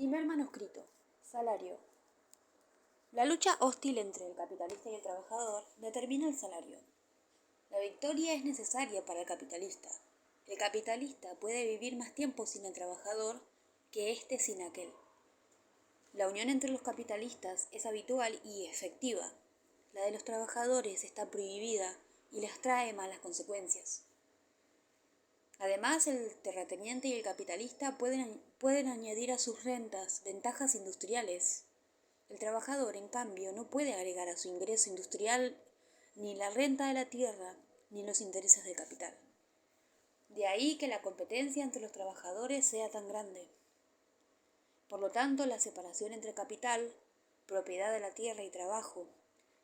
Primer manuscrito. Salario. La lucha hostil entre el capitalista y el trabajador determina el salario. La victoria es necesaria para el capitalista. El capitalista puede vivir más tiempo sin el trabajador que éste sin aquel. La unión entre los capitalistas es habitual y efectiva. La de los trabajadores está prohibida y les trae malas consecuencias. Además, el terrateniente y el capitalista pueden añadir a sus rentas ventajas industriales. El trabajador, en cambio, no puede agregar a su ingreso industrial ni la renta de la tierra ni los intereses del capital. De ahí que la competencia entre los trabajadores sea tan grande. Por lo tanto, la separación entre capital, propiedad de la tierra y trabajo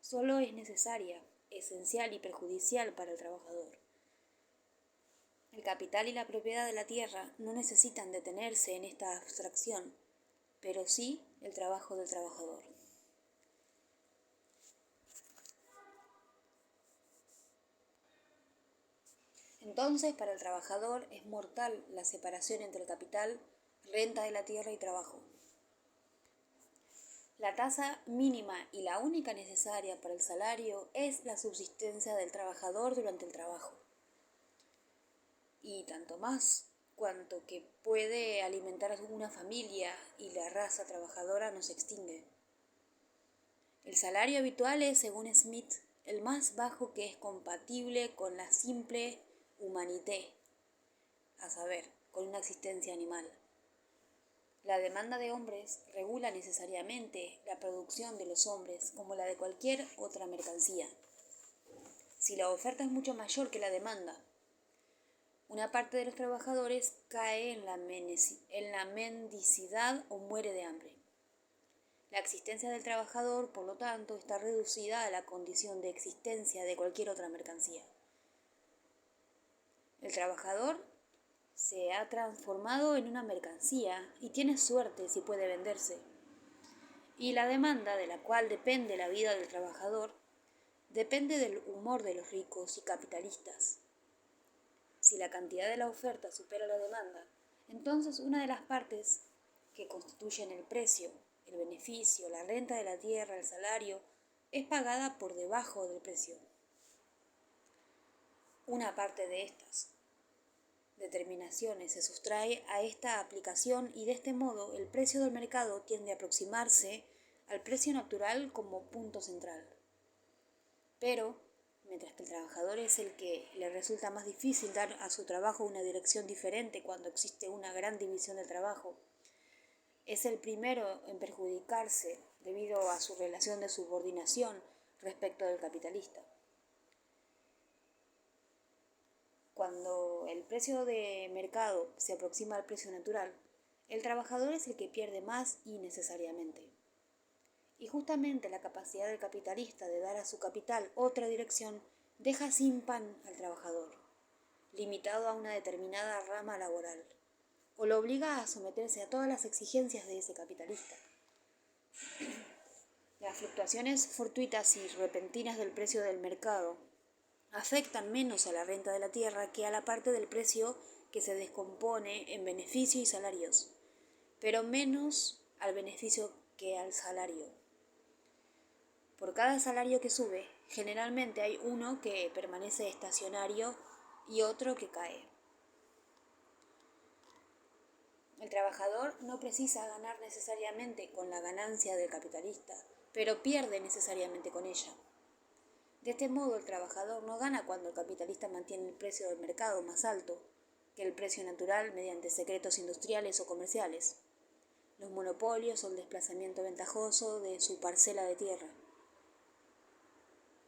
solo es necesaria, esencial y perjudicial para el trabajador. El capital y la propiedad de la tierra no necesitan detenerse en esta abstracción, pero sí el trabajo del trabajador. Entonces, para el trabajador es mortal la separación entre el capital, renta de la tierra y trabajo. La tasa mínima y la única necesaria para el salario es la subsistencia del trabajador durante el trabajo. Y tanto más cuanto que puede alimentar a una familia y la raza trabajadora no se extingue. El salario habitual es, según Smith, el más bajo que es compatible con la simple humanité, a saber, con una existencia animal. La demanda de hombres regula necesariamente la producción de los hombres como la de cualquier otra mercancía. Si la oferta es mucho mayor que la demanda, una parte de los trabajadores cae en la mendicidad o muere de hambre. La existencia del trabajador, por lo tanto, está reducida a la condición de existencia de cualquier otra mercancía. El trabajador se ha transformado en una mercancía y tiene suerte si puede venderse. Y la demanda, de la cual depende la vida del trabajador, depende del humor de los ricos y capitalistas. Si la cantidad de la oferta supera la demanda, entonces una de las partes que constituyen el precio, el beneficio, la renta de la tierra, el salario, es pagada por debajo del precio. Una parte de estas determinaciones se sustrae a esta aplicación y de este modo el precio del mercado tiende a aproximarse al precio natural como punto central. Pero, mientras que el trabajador es el que le resulta más difícil dar a su trabajo una dirección diferente cuando existe una gran división del trabajo, es el primero en perjudicarse debido a su relación de subordinación respecto del capitalista. Cuando el precio de mercado se aproxima al precio natural, el trabajador es el que pierde más innecesariamente. Y justamente la capacidad del capitalista de dar a su capital otra dirección deja sin pan al trabajador, limitado a una determinada rama laboral, o lo obliga a someterse a todas las exigencias de ese capitalista. Las fluctuaciones fortuitas y repentinas del precio del mercado afectan menos a la renta de la tierra que a la parte del precio que se descompone en beneficio y salarios, pero menos al beneficio que al salario. Por cada salario que sube, generalmente hay uno que permanece estacionario y otro que cae. El trabajador no precisa ganar necesariamente con la ganancia del capitalista, pero pierde necesariamente con ella. De este modo, el trabajador no gana cuando el capitalista mantiene el precio del mercado más alto que el precio natural mediante secretos industriales o comerciales, los monopolios o el desplazamiento ventajoso de su parcela de tierra.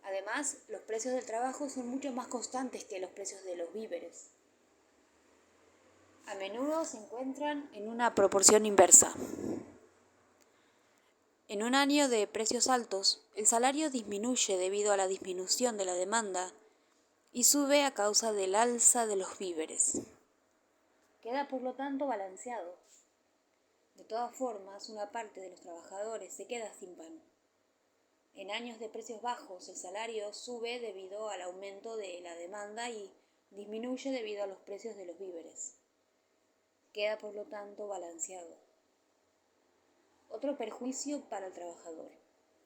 Además, los precios del trabajo son mucho más constantes que los precios de los víveres. A menudo se encuentran en una proporción inversa. En un año de precios altos, el salario disminuye debido a la disminución de la demanda y sube a causa del alza de los víveres. Queda por lo tanto balanceado. De todas formas, una parte de los trabajadores se queda sin pan. En años de precios bajos, el salario sube debido al aumento de la demanda y disminuye debido a los precios de los víveres. Queda por lo tanto balanceado. Otro perjuicio para el trabajador.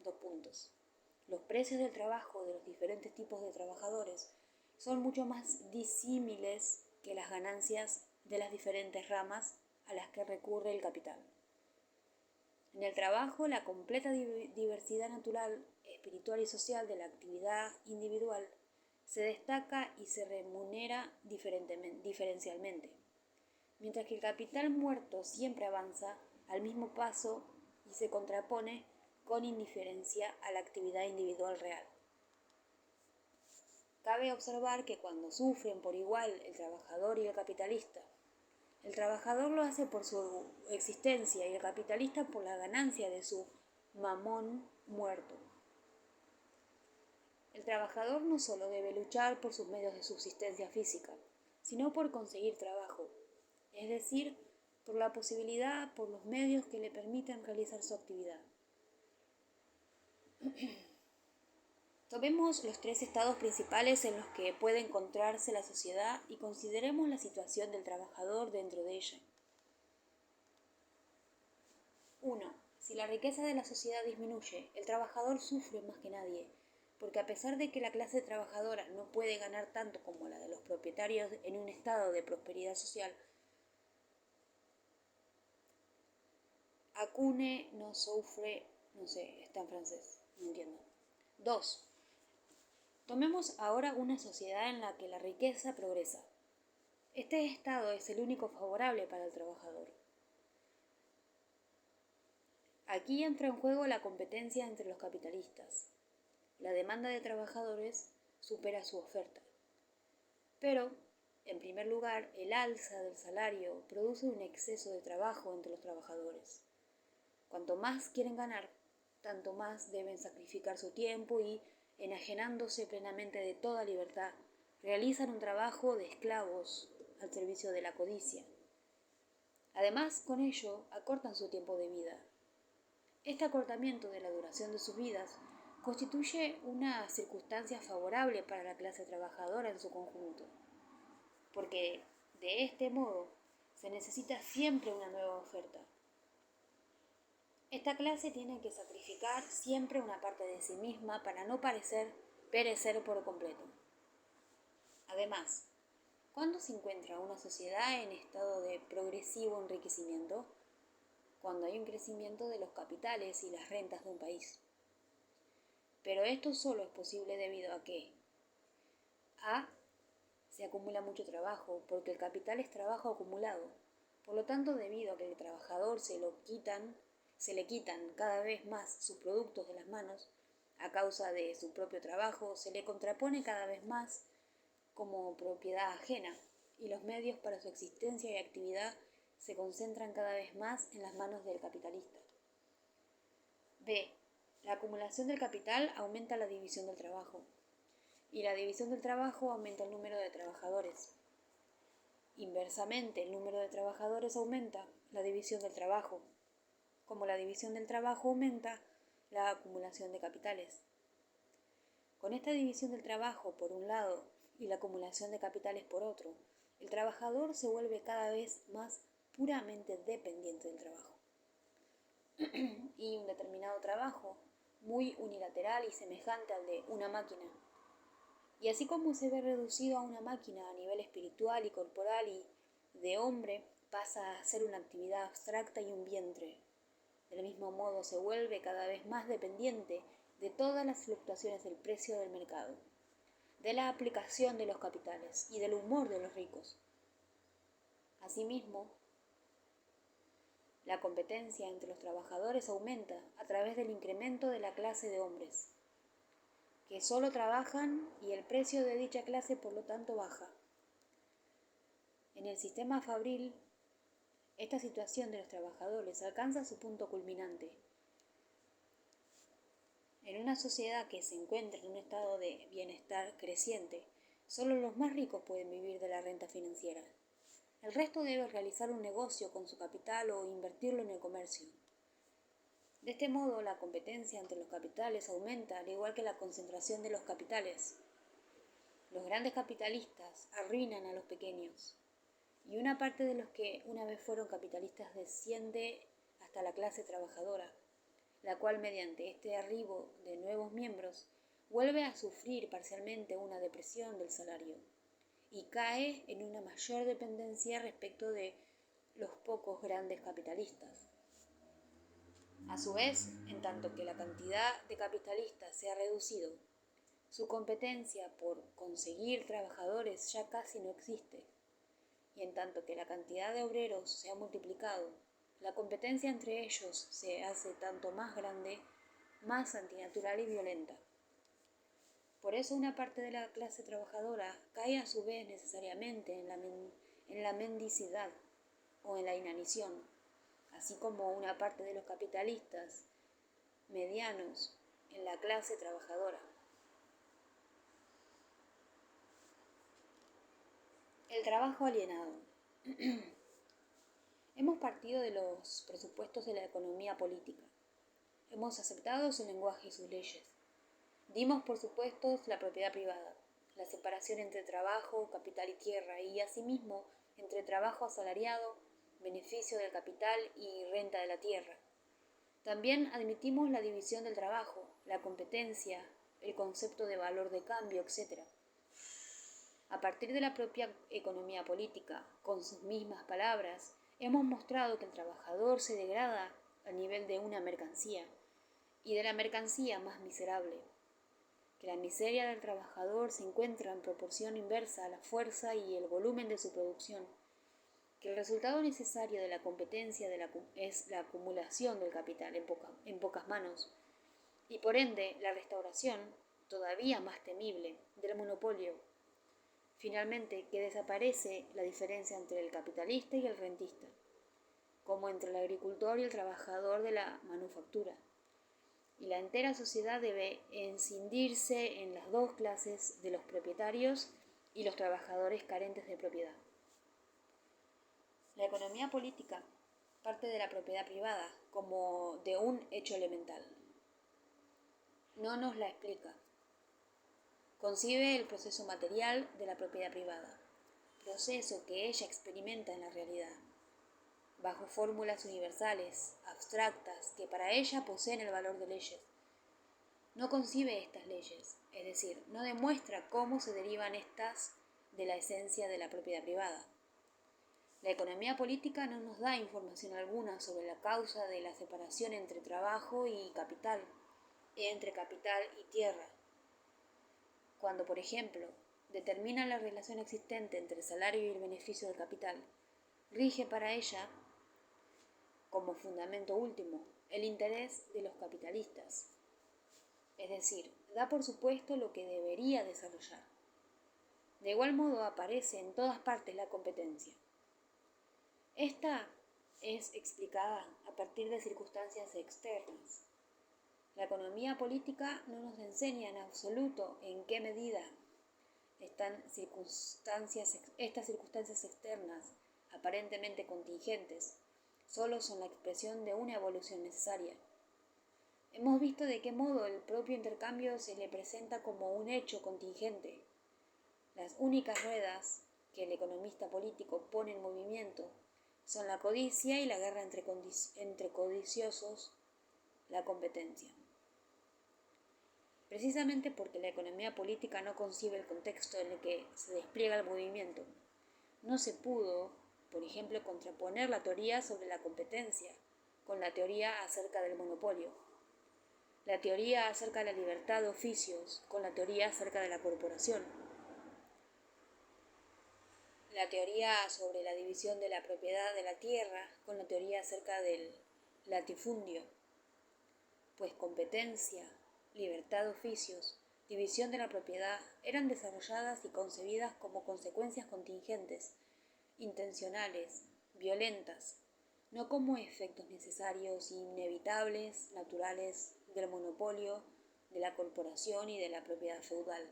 2 puntos. Los precios del trabajo de los diferentes tipos de trabajadores son mucho más disímiles que las ganancias de las diferentes ramas a las que recurre el capital. En el trabajo, la completa diversidad natural, espiritual y social de la actividad individual se destaca y se remunera diferencialmente, mientras que el capital muerto siempre avanza al mismo paso y se contrapone con indiferencia a la actividad individual real. Cabe observar que cuando sufren por igual el trabajador y el capitalista, el trabajador lo hace por su existencia y el capitalista por la ganancia de su mamón muerto. El trabajador no solo debe luchar por sus medios de subsistencia física, sino por conseguir trabajo, es decir, por la posibilidad, por los medios que le permitan realizar su actividad. Tomemos los 3 estados principales en los que puede encontrarse la sociedad y consideremos la situación del trabajador dentro de ella. 1. Si la riqueza de la sociedad disminuye, el trabajador sufre más que nadie, porque a pesar de que la clase trabajadora no puede ganar tanto como la de los propietarios en un estado de prosperidad social, Acune no souffre, no sé, está en francés, no entiendo. 2. Tomemos ahora una sociedad en la que la riqueza progresa. Este estado es el único favorable para el trabajador. Aquí entra en juego la competencia entre los capitalistas. La demanda de trabajadores supera su oferta. Pero, en primer lugar, el alza del salario produce un exceso de trabajo entre los trabajadores. Cuanto más quieren ganar, tanto más deben sacrificar su tiempo y, enajenándose plenamente de toda libertad, realizan un trabajo de esclavos al servicio de la codicia. Además, con ello, acortan su tiempo de vida. Este acortamiento de la duración de sus vidas constituye una circunstancia favorable para la clase trabajadora en su conjunto, porque de este modo se necesita siempre una nueva oferta. Esta clase tiene que sacrificar siempre una parte de sí misma para no perecer por completo. Además, ¿cuándo se encuentra una sociedad en estado de progresivo enriquecimiento? Cuando hay un crecimiento de los capitales y las rentas de un país. Pero esto solo es posible debido a que se acumula mucho trabajo, porque el capital es trabajo acumulado. Por lo tanto, debido a que el trabajador se le quitan cada vez más sus productos de las manos, a causa de su propio trabajo, se le contrapone cada vez más como propiedad ajena, y los medios para su existencia y actividad se concentran cada vez más en las manos del capitalista. B. La acumulación del capital aumenta la división del trabajo, y la división del trabajo aumenta el número de trabajadores. Inversamente, el número de trabajadores aumenta la división del trabajo. Como la división del trabajo aumenta, la acumulación de capitales. Con esta división del trabajo por un lado y la acumulación de capitales por otro, el trabajador se vuelve cada vez más puramente dependiente del trabajo. Y un determinado trabajo, muy unilateral y semejante al de una máquina. Y así como se ve reducido a una máquina a nivel espiritual y corporal y de hombre, pasa a ser una actividad abstracta y un vientre. Del mismo modo se vuelve cada vez más dependiente de todas las fluctuaciones del precio del mercado, de la aplicación de los capitales y del humor de los ricos. Asimismo, la competencia entre los trabajadores aumenta a través del incremento de la clase de hombres, que solo trabajan y el precio de dicha clase por lo tanto baja. En el sistema fabril, esta situación de los trabajadores alcanza su punto culminante. En una sociedad que se encuentra en un estado de bienestar creciente, solo los más ricos pueden vivir de la renta financiera. El resto debe realizar un negocio con su capital o invertirlo en el comercio. De este modo, la competencia entre los capitales aumenta, al igual que la concentración de los capitales. Los grandes capitalistas arruinan a los pequeños, y una parte de los que una vez fueron capitalistas desciende hasta hasta la clase trabajadora, la cual mediante este arribo de nuevos miembros vuelve a sufrir parcialmente una depresión del salario y cae en una mayor dependencia respecto de los pocos grandes capitalistas. A su vez, en tanto que la cantidad de capitalistas se ha reducido, su competencia por conseguir trabajadores ya casi no existe, y en tanto que la cantidad de obreros se ha multiplicado, la competencia entre ellos se hace tanto más grande, más antinatural y violenta. Por eso una parte de la clase trabajadora cae a su vez necesariamente en la mendicidad o en la inanición, así como una parte de los capitalistas medianos en la clase trabajadora. El trabajo alienado. Hemos partido de los presupuestos de la economía política. Hemos aceptado su lenguaje y sus leyes. Dimos por supuestos la propiedad privada, la separación entre trabajo, capital y tierra, y asimismo entre trabajo asalariado, beneficio del capital y renta de la tierra. También admitimos la división del trabajo, la competencia, el concepto de valor de cambio, etc. A partir de la propia economía política, con sus mismas palabras, hemos mostrado que el trabajador se degrada al nivel de una mercancía, y de la mercancía más miserable, que la miseria del trabajador se encuentra en proporción inversa a la fuerza y el volumen de su producción, que el resultado necesario de la competencia es la acumulación del capital en pocas manos, y por ende la restauración, todavía más temible, del monopolio. Finalmente, que desaparece la diferencia entre el capitalista y el rentista, como entre el agricultor y el trabajador de la manufactura, y la entera sociedad debe escindirse en las dos clases de los propietarios y los trabajadores carentes de propiedad. La economía política parte de la propiedad privada como de un hecho elemental. No nos la explica. Concibe el proceso material de la propiedad privada, proceso que ella experimenta en la realidad, bajo fórmulas universales, abstractas, que para ella poseen el valor de leyes. No concibe estas leyes, es decir, no demuestra cómo se derivan estas de la esencia de la propiedad privada. La economía política no nos da información alguna sobre la causa de la separación entre trabajo y capital, entre capital y tierra. Cuando, por ejemplo, determina la relación existente entre el salario y el beneficio del capital, rige para ella, como fundamento último, el interés de los capitalistas. Es decir, da por supuesto lo que debería desarrollar. De igual modo aparece en todas partes la competencia. Esta es explicada a partir de circunstancias externas. La economía política no nos enseña en absoluto en qué medida estas circunstancias externas, aparentemente contingentes, solo son la expresión de una evolución necesaria. Hemos visto de qué modo el propio intercambio se le presenta como un hecho contingente. Las únicas ruedas que el economista político pone en movimiento son la codicia y la guerra entre codiciosos, la competencia. Precisamente porque la economía política no concibe el contexto en el que se despliega el movimiento, no se pudo, por ejemplo, contraponer la teoría sobre la competencia con la teoría acerca del monopolio, la teoría acerca de la libertad de oficios con la teoría acerca de la corporación, la teoría sobre la división de la propiedad de la tierra con la teoría acerca del latifundio, pues competencia, libertad de oficios, división de la propiedad eran desarrolladas y concebidas como consecuencias contingentes, intencionales, violentas, no como efectos necesarios e inevitables, naturales, del monopolio, de la corporación y de la propiedad feudal.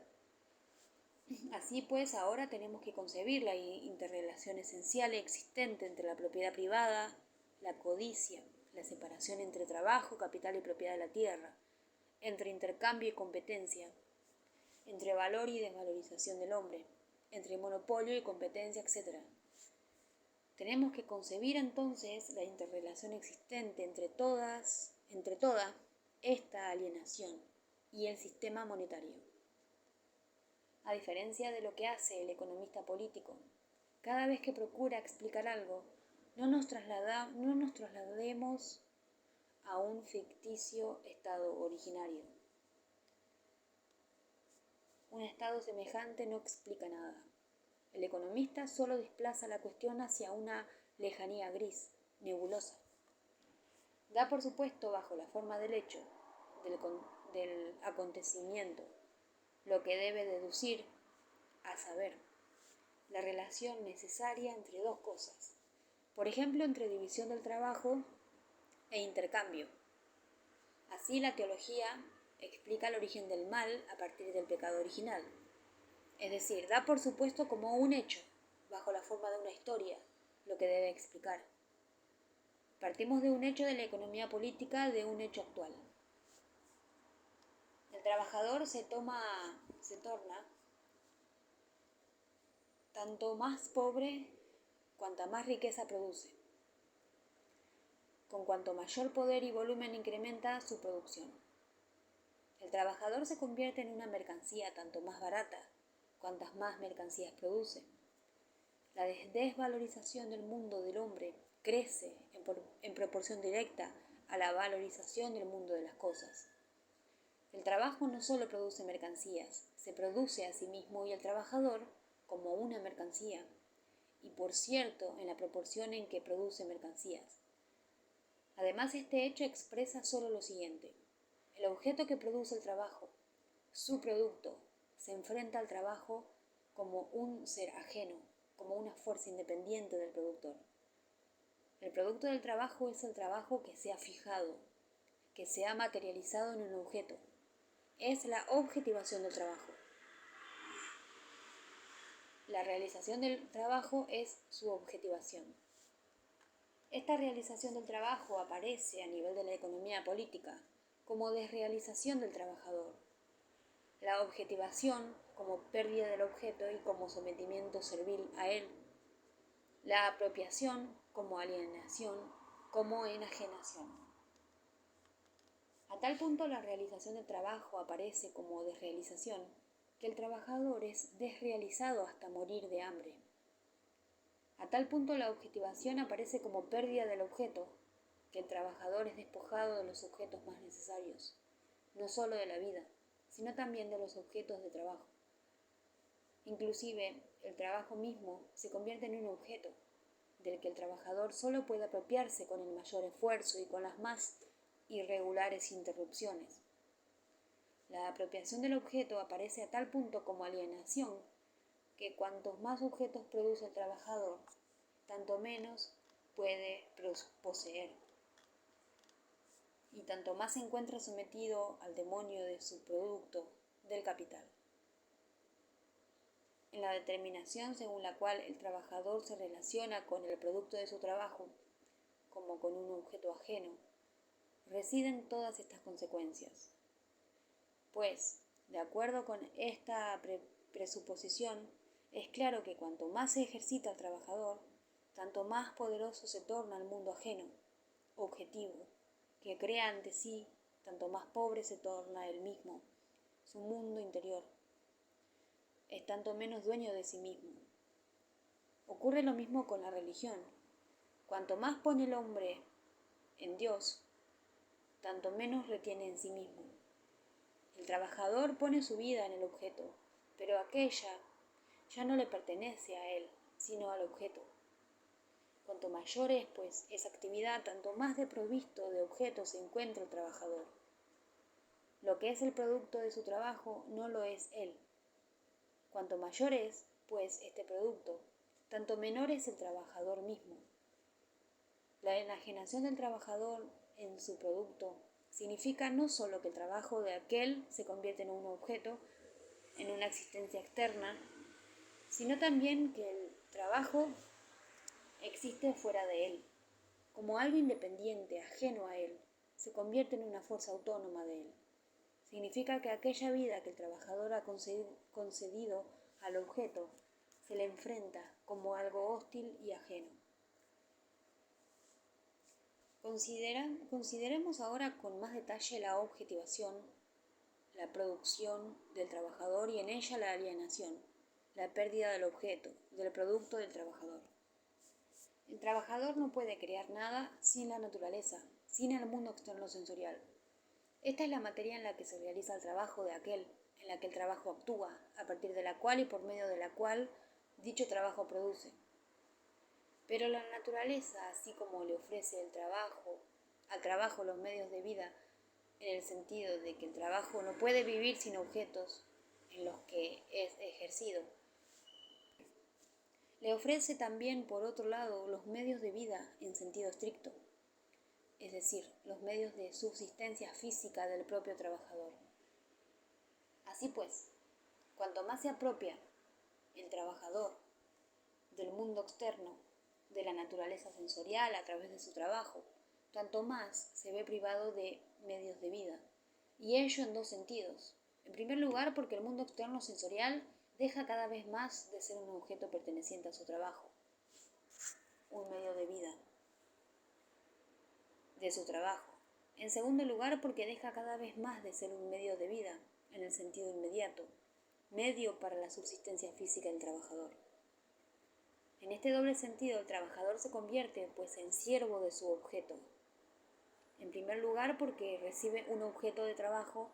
Así pues, ahora tenemos que concebir la interrelación esencial existente entre la propiedad privada, la codicia, la separación entre trabajo, capital y propiedad de la tierra, entre intercambio y competencia, entre valor y desvalorización del hombre, entre monopolio y competencia, etc. Tenemos que concebir entonces la interrelación existente entre toda esta alienación y el sistema monetario. A diferencia de lo que hace el economista político, cada vez que procura explicar algo, no nos traslademos a un ficticio estado originario. Un estado semejante no explica nada. El economista solo desplaza la cuestión hacia una lejanía gris, nebulosa. Da por supuesto bajo la forma del hecho, del acontecimiento, lo que debe deducir, a saber, la relación necesaria entre dos cosas, por ejemplo, entre división del trabajo e intercambio. Así la teología explica el origen del mal a partir del pecado original, es decir, da por supuesto como un hecho, bajo la forma de una historia, lo que debe explicar. Partimos de un hecho de la economía política, de un hecho actual. El trabajador se torna tanto más pobre cuanta más riqueza produce, con cuanto mayor poder y volumen incrementa su producción. El trabajador se convierte en una mercancía tanto más barata cuantas más mercancías produce. La desvalorización del mundo del hombre crece en proporción directa a la valorización del mundo de las cosas. El trabajo no solo produce mercancías, se produce a sí mismo y el trabajador como una mercancía, y por cierto en la proporción en que produce mercancías. Además, este hecho expresa solo lo siguiente: el objeto que produce el trabajo, su producto, se enfrenta al trabajo como un ser ajeno, como una fuerza independiente del productor. El producto del trabajo es el trabajo que se ha fijado, que se ha materializado en un objeto. Es la objetivación del trabajo. La realización del trabajo es su objetivación. Esta realización del trabajo aparece a nivel de la economía política como desrealización del trabajador. La objetivación como pérdida del objeto y como sometimiento servil a él. La apropiación como alienación, como enajenación. A tal punto la realización del trabajo aparece como desrealización, que el trabajador es desrealizado hasta morir de hambre. A tal punto la objetivación aparece como pérdida del objeto, que el trabajador es despojado de los objetos más necesarios, no solo de la vida, sino también de los objetos de trabajo. Inclusive, el trabajo mismo se convierte en un objeto, del que el trabajador solo puede apropiarse con el mayor esfuerzo y con las más irregulares interrupciones. La apropiación del objeto aparece a tal punto como alienación, que cuantos más objetos produce el trabajador, tanto menos puede poseer, y tanto más se encuentra sometido al demonio de su producto, del capital. En la determinación según la cual el trabajador se relaciona con el producto de su trabajo, como con un objeto ajeno, residen todas estas consecuencias. Pues, de acuerdo con esta presuposición, es claro que cuanto más se ejercita el trabajador, tanto más poderoso se torna el mundo ajeno, objetivo, que crea ante sí, tanto más pobre se torna él mismo, su mundo interior. Es tanto menos dueño de sí mismo. Ocurre lo mismo con la religión. Cuanto más pone el hombre en Dios, tanto menos retiene en sí mismo. El trabajador pone su vida en el objeto, pero aquella ya no le pertenece a él, sino al objeto. Cuanto mayor es, pues, esa actividad, tanto más desprovisto de objetos se encuentra el trabajador. Lo que es el producto de su trabajo no lo es él. Cuanto mayor es, pues, este producto, tanto menor es el trabajador mismo. La enajenación del trabajador en su producto significa no solo que el trabajo de aquel se convierte en un objeto, en una existencia externa, sino también que el trabajo existe fuera de él, como algo independiente, ajeno a él, se convierte en una fuerza autónoma de él. Significa que aquella vida que el trabajador ha concedido al objeto se le enfrenta como algo hostil y ajeno. Consideremos ahora con más detalle la objetivación, la producción del trabajador y en ella la alienación, la pérdida del objeto, del producto del trabajador. El trabajador no puede crear nada sin la naturaleza, sin el mundo externo sensorial. Esta es la materia en la que se realiza el trabajo de aquel, en la que el trabajo actúa, a partir de la cual y por medio de la cual dicho trabajo produce. Pero la naturaleza, así como le ofrece al trabajo los medios de vida, en el sentido de que el trabajo no puede vivir sin objetos en los que es ejercido, le ofrece también, por otro lado, los medios de vida en sentido estricto, es decir, los medios de subsistencia física del propio trabajador. Así pues, cuanto más se apropia el trabajador del mundo externo, de la naturaleza sensorial a través de su trabajo, tanto más se ve privado de medios de vida, y ello en dos sentidos. En primer lugar, porque el mundo externo sensorial deja cada vez más de ser un objeto perteneciente a su trabajo, un medio de vida de su trabajo. En segundo lugar, porque deja cada vez más de ser un medio de vida, en el sentido inmediato, medio para la subsistencia física del trabajador. En este doble sentido, el trabajador se convierte, pues, en siervo de su objeto. En primer lugar, porque recibe un objeto de trabajo,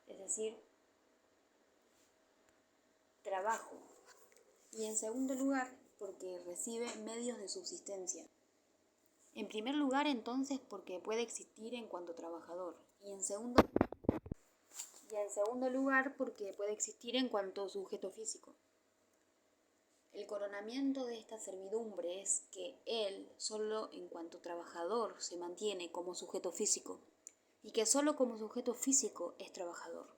es decir, trabajo. Y en segundo lugar, porque recibe medios de subsistencia. En primer lugar, entonces, porque puede existir en cuanto trabajador. Y en segundo lugar, porque puede existir en cuanto sujeto físico. El coronamiento de esta servidumbre es que él, solo en cuanto trabajador, se mantiene como sujeto físico, y que solo como sujeto físico es trabajador.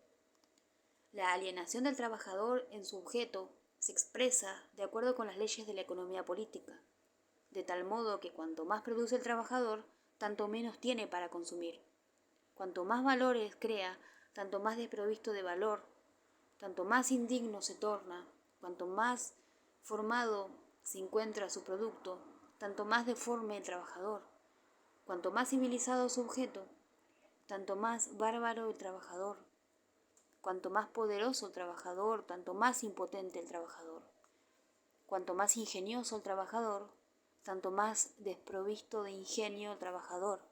La alienación del trabajador en su objeto se expresa de acuerdo con las leyes de la economía política, de tal modo que cuanto más produce el trabajador, tanto menos tiene para consumir. Cuanto más valores crea, tanto más desprovisto de valor, tanto más indigno se torna, cuanto más formado se encuentra su producto, tanto más deforme el trabajador. Cuanto más civilizado su objeto, tanto más bárbaro el trabajador. Cuanto más poderoso el trabajador, tanto más impotente el trabajador. Cuanto más ingenioso el trabajador, tanto más desprovisto de ingenio el trabajador.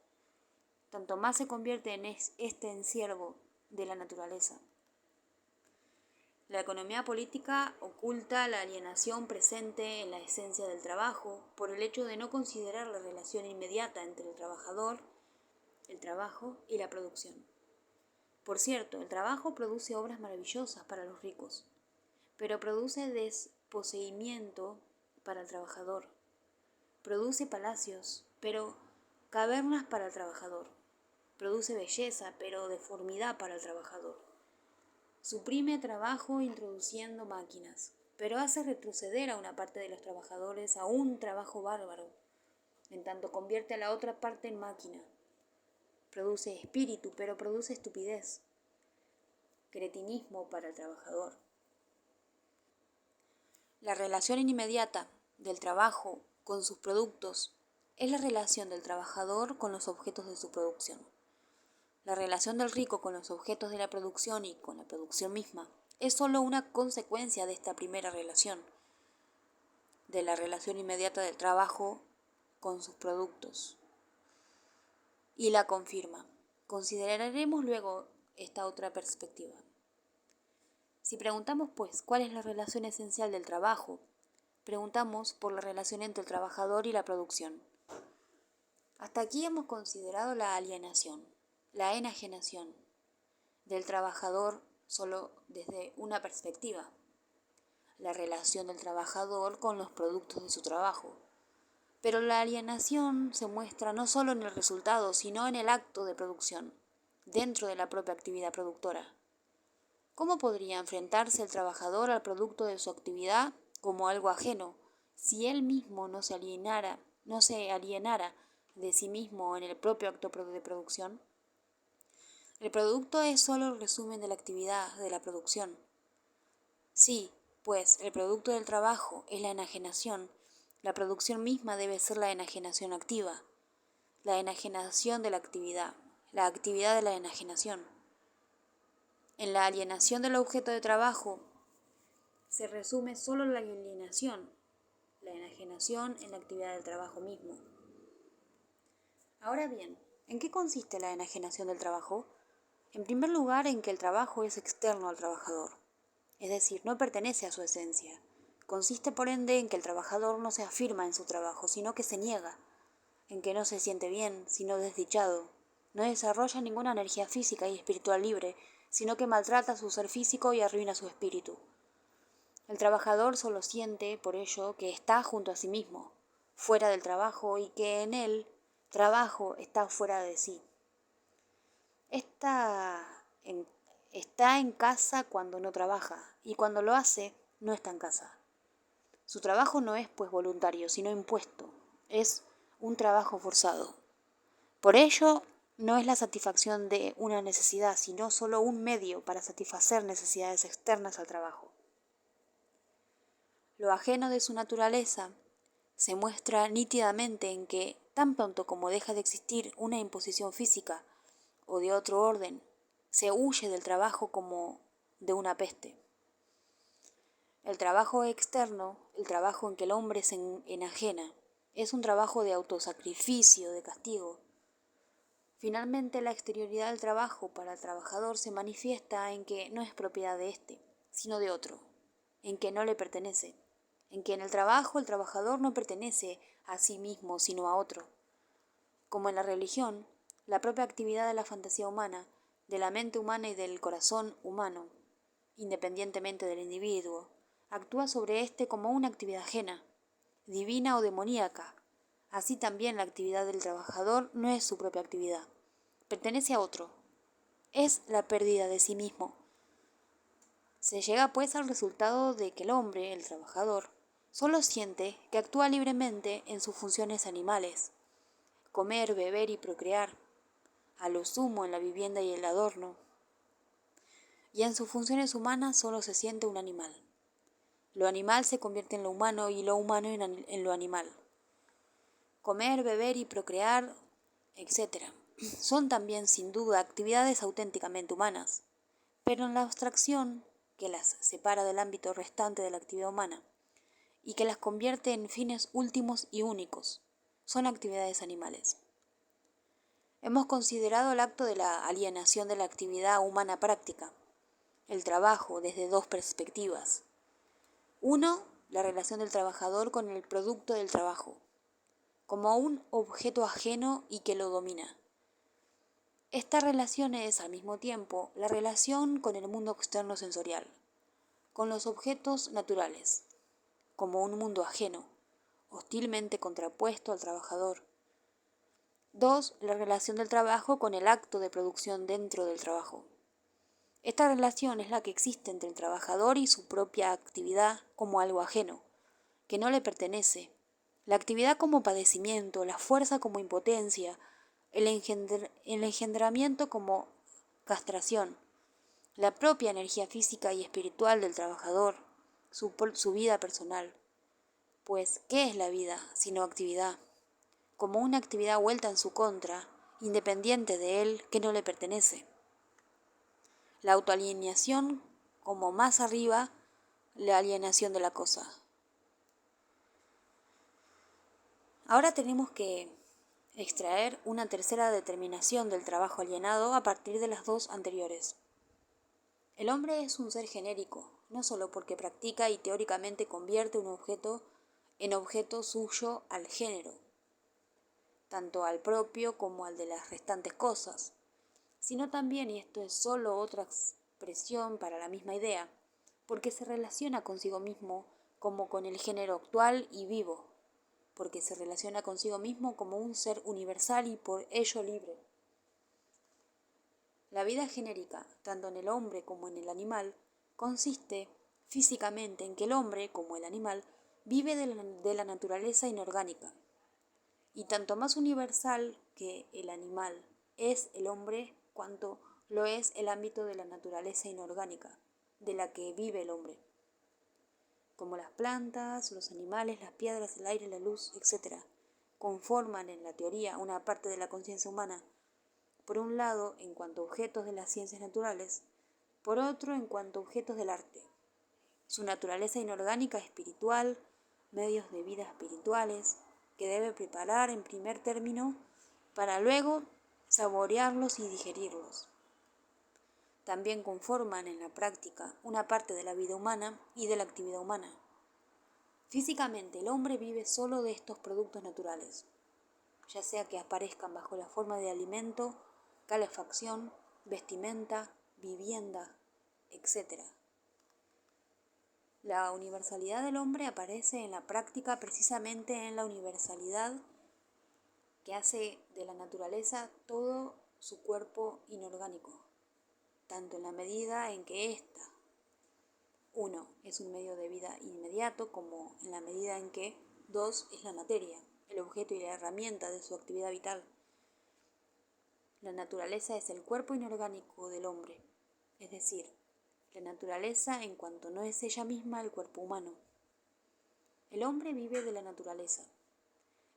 Tanto más se convierte en siervo de la naturaleza. La economía política oculta la alienación presente en la esencia del trabajo por el hecho de no considerar la relación inmediata entre el trabajador, el trabajo y la producción. Por cierto, el trabajo produce obras maravillosas para los ricos, pero produce desposeimiento para el trabajador. Produce palacios, pero cavernas para el trabajador. Produce belleza, pero deformidad para el trabajador. Suprime trabajo introduciendo máquinas, pero hace retroceder a una parte de los trabajadores a un trabajo bárbaro, en tanto convierte a la otra parte en máquina. Produce espíritu, pero produce estupidez, cretinismo para el trabajador. La relación inmediata del trabajo con sus productos es la relación del trabajador con los objetos de su producción. La relación del rico con los objetos de la producción y con la producción misma es solo una consecuencia de esta primera relación, de la relación inmediata del trabajo con sus productos. Y la confirma. Consideraremos luego esta otra perspectiva. Si preguntamos, pues, cuál es la relación esencial del trabajo, preguntamos por la relación entre el trabajador y la producción. Hasta aquí hemos considerado la alienación, la enajenación del trabajador solo desde una perspectiva, la relación del trabajador con los productos de su trabajo. Pero la alienación se muestra no solo en el resultado, sino en el acto de producción, dentro de la propia actividad productora. ¿Cómo podría enfrentarse el trabajador al producto de su actividad como algo ajeno, si él mismo no se alienara de sí mismo en el propio acto de producción? El producto es solo el resumen de la actividad de la producción. Sí, pues el producto del trabajo es la enajenación, la producción misma debe ser la enajenación activa. la enajenación de la actividad de la enajenación. En la alienación del objeto de trabajo se resume solo la alienación, la enajenación en la actividad del trabajo mismo. Ahora bien, ¿en qué consiste la enajenación del trabajo? En primer lugar, en que el trabajo es externo al trabajador, es decir, no pertenece a su esencia. Consiste, por ende, en que el trabajador no se afirma en su trabajo, sino que se niega, en que no se siente bien, sino desdichado, no desarrolla ninguna energía física y espiritual libre, sino que maltrata su ser físico y arruina su espíritu. El trabajador solo siente, por ello, que está junto a sí mismo, fuera del trabajo, y que en él trabajo está fuera de sí. Está en casa cuando no trabaja, y cuando lo hace, no está en casa. Su trabajo no es, pues, voluntario, sino impuesto. Es un trabajo forzado. Por ello, no es la satisfacción de una necesidad, sino solo un medio para satisfacer necesidades externas al trabajo. Lo ajeno de su naturaleza se muestra nítidamente en que, tan pronto como deja de existir una imposición física o de otro orden, se huye del trabajo como de una peste. El trabajo externo, el trabajo en que el hombre se enajena, es un trabajo de autosacrificio, de castigo. Finalmente, la exterioridad del trabajo para el trabajador se manifiesta en que no es propiedad de éste, sino de otro, en que no le pertenece, en que en el trabajo el trabajador no pertenece a sí mismo, sino a otro. Como en la religión, la propia actividad de la fantasía humana, de la mente humana y del corazón humano, independientemente del individuo, actúa sobre éste como una actividad ajena, divina o demoníaca. Así también la actividad del trabajador no es su propia actividad, pertenece a otro, es la pérdida de sí mismo. Se llega pues al resultado de que el hombre, el trabajador, solo siente que actúa libremente en sus funciones animales, comer, beber y procrear, a lo sumo en la vivienda y el adorno, y en sus funciones humanas solo se siente un animal. Lo animal se convierte en lo humano y lo humano en lo animal. Comer, beber y procrear, etc. son también sin duda actividades auténticamente humanas, pero en la abstracción que las separa del ámbito restante de la actividad humana y que las convierte en fines últimos y únicos, son actividades animales. Hemos considerado el acto de la alienación de la actividad humana práctica, el trabajo, desde dos perspectivas. Uno, la relación del trabajador con el producto del trabajo, como un objeto ajeno y que lo domina. Esta relación es, al mismo tiempo, la relación con el mundo externo sensorial, con los objetos naturales, como un mundo ajeno, hostilmente contrapuesto al trabajador. 2. La relación del trabajo con el acto de producción dentro del trabajo. Esta relación es la que existe entre el trabajador y su propia actividad como algo ajeno, que no le pertenece. La actividad como padecimiento, la fuerza como impotencia, el engendramiento como castración, la propia energía física y espiritual del trabajador, su vida personal. Pues, ¿qué es la vida sino actividad? Como una actividad vuelta en su contra, independiente de él, que no le pertenece. La autoalienación como más arriba, la alienación de la cosa. Ahora tenemos que extraer una tercera determinación del trabajo alienado a partir de las dos anteriores. El hombre es un ser genérico, no solo porque practica y teóricamente convierte un objeto en objeto suyo al género, tanto al propio como al de las restantes cosas, sino también, y esto es solo otra expresión para la misma idea, porque se relaciona consigo mismo como con el género actual y vivo, porque se relaciona consigo mismo como un ser universal y por ello libre. La vida genérica, tanto en el hombre como en el animal, consiste físicamente en que el hombre, como el animal, vive de la naturaleza inorgánica. Y tanto más universal que el animal es el hombre, cuanto lo es el ámbito de la naturaleza inorgánica, de la que vive el hombre, como las plantas, los animales, las piedras, el aire, la luz, etc. conforman en la teoría una parte de la conciencia humana, por un lado en cuanto a objetos de las ciencias naturales, por otro en cuanto a objetos del arte. Su naturaleza inorgánica espiritual, medios de vida espirituales, que debe preparar en primer término para luego saborearlos y digerirlos. También conforman en la práctica una parte de la vida humana y de la actividad humana. Físicamente, el hombre vive solo de estos productos naturales, ya sea que aparezcan bajo la forma de alimento, calefacción, vestimenta, vivienda, etc. La universalidad del hombre aparece en la práctica precisamente en la universalidad que hace de la naturaleza todo su cuerpo inorgánico, tanto en la medida en que ésta, uno, es un medio de vida inmediato, como en la medida en que, dos, es la materia, el objeto y la herramienta de su actividad vital. La naturaleza es el cuerpo inorgánico del hombre, es decir, la naturaleza en cuanto no es ella misma el cuerpo humano. El hombre vive de la naturaleza.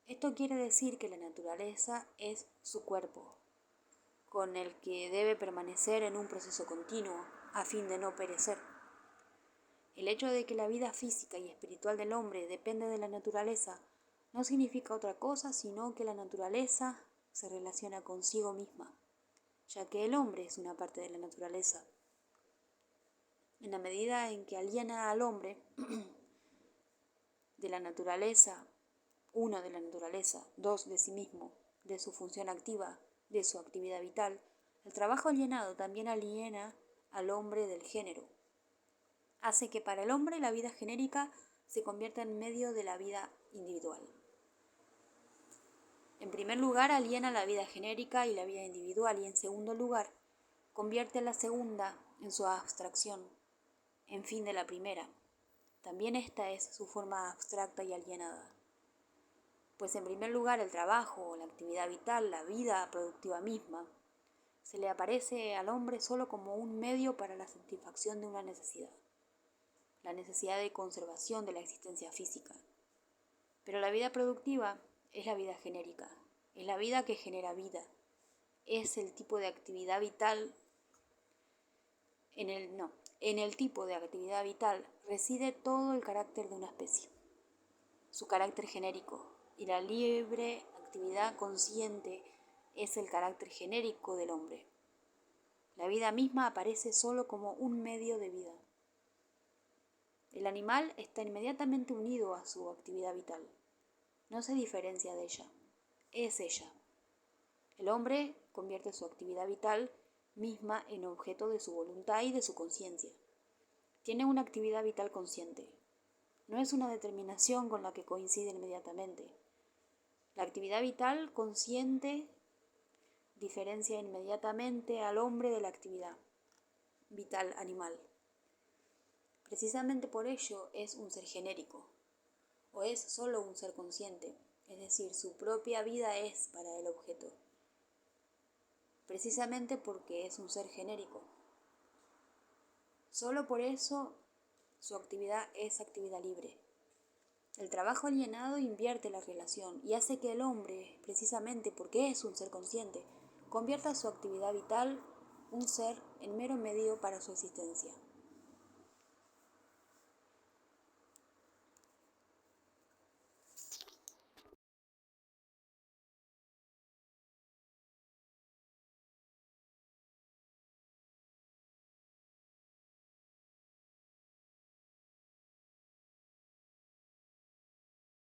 Esto quiere decir que la naturaleza es su cuerpo, con el que debe permanecer en un proceso continuo a fin de no perecer. El hecho de que la vida física y espiritual del hombre depende de la naturaleza no significa otra cosa sino que la naturaleza se relaciona consigo misma, ya que el hombre es una parte de la naturaleza. En la medida en que aliena al hombre de la naturaleza, uno de la naturaleza, dos de sí mismo, de su función activa, de su actividad vital, el trabajo alienado también aliena al hombre del género. Hace que para el hombre la vida genérica se convierta en medio de la vida individual. En primer lugar, aliena la vida genérica y la vida individual, y en segundo lugar, convierte la segunda en su abstracción, en fin de la primera. También esta es su forma abstracta y alienada. Pues en primer lugar, el trabajo, la actividad vital, la vida productiva misma, se le aparece al hombre solo como un medio para la satisfacción de una necesidad, la necesidad de conservación de la existencia física. Pero la vida productiva es la vida genérica, es la vida que genera vida, es el tipo de actividad vital. En el tipo de actividad vital reside todo el carácter de una especie, su carácter genérico, y la libre actividad consciente es el carácter genérico del hombre. La vida misma aparece solo como un medio de vida. El animal está inmediatamente unido a su actividad vital. No se diferencia de ella, es ella. El hombre convierte su actividad vital misma en objeto de su voluntad y de su conciencia. Tiene una actividad vital consciente. No es una determinación con la que coincide inmediatamente. La actividad vital consciente diferencia inmediatamente al hombre de la actividad vital animal. Precisamente por ello es un ser genérico, o es solo un ser consciente, es decir, su propia vida es para el objeto. Precisamente porque es un ser genérico. Solo por eso su actividad es actividad libre. El trabajo alienado invierte la relación y hace que el hombre, precisamente porque es un ser consciente, convierta su actividad vital, un ser, en mero medio para su existencia.